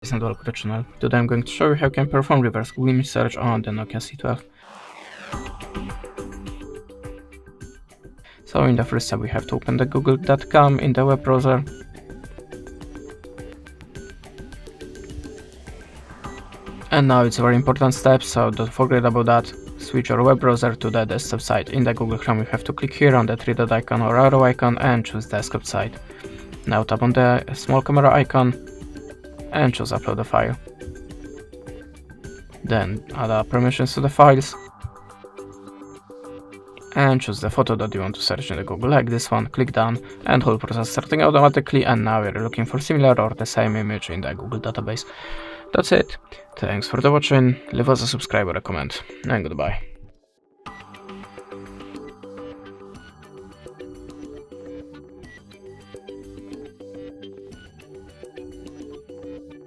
And welcome to the channel. Today I'm going to show you how you can perform reverse Google image search on the NOKIA C12. So in the first step we have to open the google.com in the web browser. And now it's a very important step, so don't forget about that. Switch your web browser to the desktop site. In the Google Chrome you have to click here on the three dot icon or arrow icon and choose desktop site. Now tap on the small camera icon and choose upload a file. Then add permissions to the files and choose the photo that you want to search in the Google, like this one. Click done and whole process starting automatically, and now we're looking for similar or the same image in the Google database. That's it. Thanks for the watching, leave us a subscribe or a comment, and goodbye.